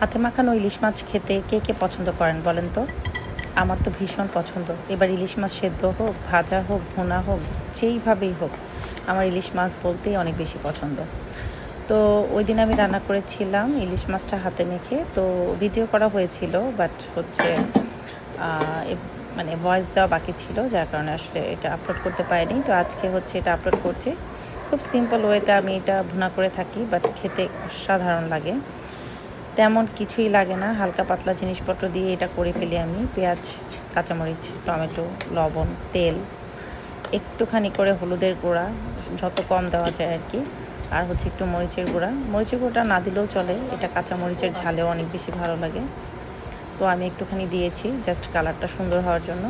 হাতে মাখানো ইলিশ মাছ খেতে কে কে পছন্দ করেন বলেন তো? আমার তো ভীষণ পছন্দ। এবার ইলিশ মাছ সেদ্ধ হোক, ভাজা হোক, ভুনা হোক, যেইভাবেই হোক, আমার ইলিশ মাছ বলতেই অনেক বেশি পছন্দ। তো ওই দিন আমি রান্না করেছিলাম ইলিশ মাছটা হাতে মেখে, তো ভিডিও করা হয়েছিল, বাট হচ্ছে মানে ভয়েস দেওয়া বাকি ছিল, যার কারণে আসলে এটা আপলোড করতে পারিনি। তো আজকে হচ্ছে এটা আপলোড করছি। খুব সিম্পল ওয়েতে আমি এটা ভুনা করে থাকি, বাট খেতে অসাধারণ লাগে। তেমন কিছুই লাগে না, হালকা পাতলা জিনিসপত্র দিয়ে এটা করে ফেলি আমি। পেঁয়াজ, কাঁচামরিচ, টমেটো, লবণ, তেল, একটুখানি করে হলুদের গুঁড়া, যত কম দেওয়া যায় আর কি, আর হচ্ছে একটু মরিচের গুঁড়া। মরিচের গুঁড়োটা না দিলেও চলে, এটা কাঁচামরিচের ঝালেও অনেক বেশি ভালো লাগে। তো আমি একটুখানি দিয়েছি জাস্ট কালারটা সুন্দর হওয়ার জন্য।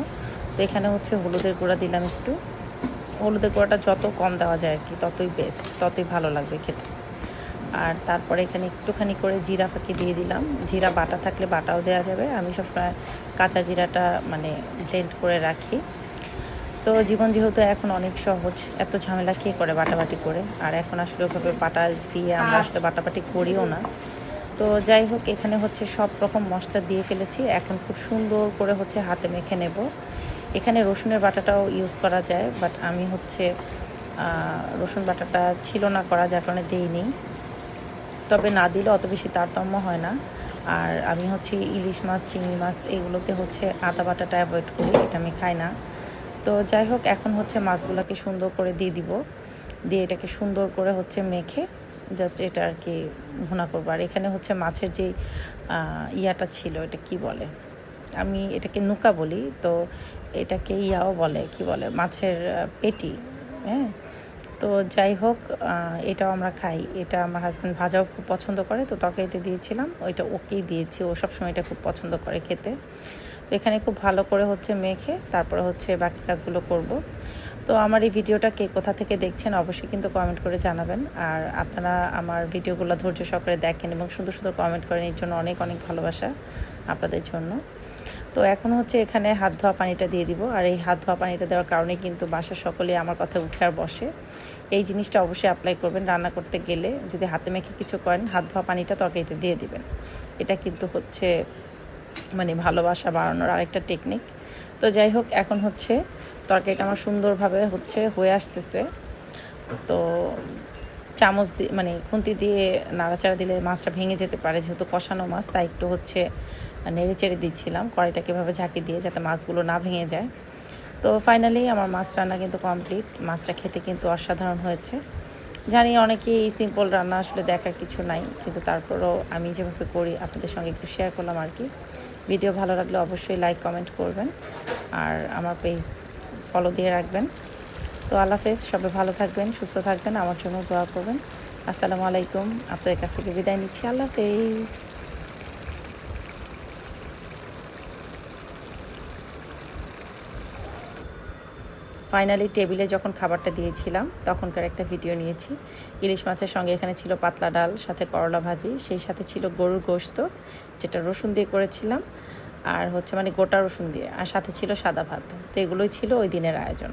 তো এখানে হচ্ছে হলুদের গুঁড়া দিলাম একটু। হলুদের গুঁড়াটা যত কম দেওয়া যায় আর কি, ততই বেস্ট, ততই ভালো লাগবে খেতে। আর তারপরে এখানে একটুখানি করে জিরা ফাঁকি দিয়ে দিলাম। জিরা বাটা থাকলে বাটাও দেওয়া যাবে, আমি সবসময় কাঁচা জিরাটা মানে ব্লেন্ড করে রাখি। তো জীবন যেহেতু এখন অনেক সহজ, এত ঝামেলা কে করে বাটাবাটি করে, আর এখন আসলে ওভাবে বাটা দিয়ে আমরা আসলে বাটাবাটি করিও না। তো যাই হোক, এখানে হচ্ছে সব রকম মশলা দিয়ে ফেলেছি। এখন খুব সুন্দর করে হচ্ছে হাতে মেখে নেব। এখানে রসুনের বাটাটাও ইউজ করা যায়, বাট আমি হচ্ছে রসুন বাটাটা ছিল না করা, যার কারণে দিইনি। তবে না দিলে অত বেশি তারতম্য হয় না। আর আমি হচ্ছে ইলিশ মাছ, চিংড়ি মাছ এগুলোতে হচ্ছে আদা বাটাটা অ্যাভয়েড করি, এটা আমি খাই না। তো যাই হোক, এখন হচ্ছে মাছগুলোকে সুন্দর করে দিয়ে দিব, দিয়ে এটাকে সুন্দর করে হচ্ছে মেখে জাস্ট এটা আর কি ভুনা করবো। আর এখানে হচ্ছে মাছের যে ইয়াটা ছিল, এটা কি বলে, আমি এটাকে নুকা বলি, তো এটাকে ইয়াও বলে, কি বলে, মাছের পেটি। হ্যাঁ, তো যাই হোক, এটাও আমরা খাই। এটা আমার হাজব্যান্ড ভাজাও খুব পছন্দ করে, তো তরকারিতে দিয়েছিলাম, ওইটা ওকেই দিয়েছি, ও সবসময় এটা খুব পছন্দ করে খেতে। তো এখানে খুব ভালো করে হচ্ছে মেখে তারপরে হচ্ছে বাকি কাজগুলো করব। তো আমার এই ভিডিওটা কে কোথা থেকে দেখছেন অবশ্যই কিন্তু কমেন্ট করে জানাবেন। আর আপনারা আমার ভিডিওগুলো ধৈর্য সহকারে দেখেন এবং সুন্দর সুন্দর কমেন্ট করেন, এর জন্য অনেক অনেক ভালোবাসা আপনাদের জন্য। তো এখন হচ্ছে এখানে হাত ধোয়া পানিটা দিয়ে দিব। আর এই হাত ধোয়া পানিটা দেওয়ার কারণে কিন্তু বাসার সকলেই আমার কথা উঠে আর বসে। এই জিনিসটা অবশ্যই অ্যাপ্লাই করবেন, রান্না করতে গেলে যদি হাতে মেখে কিছু করেন, হাত ধোয়া পানিটা তরকারিতে দিয়ে দিবেন। এটা কিন্তু হচ্ছে মানে ভালোবাসা বাড়ানোর আরেকটা টেকনিক। তো যাই হোক, এখন হচ্ছে তরকারিটা আমার সুন্দরভাবে হচ্ছে হয়ে আসতেছে। তো চামচ দিয়ে মানে খুন্তি দিয়ে নাড়াচাড়া দিলে মাছটা ভেঙে যেতে পারে, যেহেতু কষানো মাছ, তাই একটু হচ্ছে নেড়ে চেড়ে দিচ্ছিলাম কড়াইটাকে এভাবে ঝাঁকি দিয়ে, যাতে মাছগুলো না ভেঙে যায়। তো ফাইনালি আমার মাছ রান্না কিন্তু কমপ্লিট। মাছটা খেতে কিন্তু অসাধারণ হয়েছে। জানি অনেকেই এই সিম্পল রান্না আসলে দেখার কিছু নাই, কিন্তু তারপরেও আমি যেভাবে করি আপনাদের সঙ্গে একটু শেয়ার করলাম আর কি। ভিডিও ভালো লাগলে অবশ্যই লাইক কমেন্ট করবেন, আর আমার পেজ ফলো দিয়ে রাখবেন। তো আল্লাহ হাফেজ, সবাই ভালো থাকবেন, সুস্থ থাকবেন, আমার জন্য দোয়া করবেন। আসসালামু আলাইকুম, আপনাদের কাছ থেকে বিদায় নিচ্ছি। আল্লাহ হাফেজ। ফাইনালি টেবিলে যখন খাবারটা দিয়েছিলাম তখনকার একটা ভিডিও নিয়েছি। ইলিশ মাছের সঙ্গে এখানে ছিল পাতলা ডাল, সাথে করলা ভাজি, সেই সাথে ছিল গরুর গোশত, যেটা রসুন দিয়ে করেছিলাম, আর হচ্ছে মানে গোটা রসুন দিয়ে, আর সাথে ছিল সাদা ভাত। তো এগুলোই ছিল ওই দিনের আয়োজন।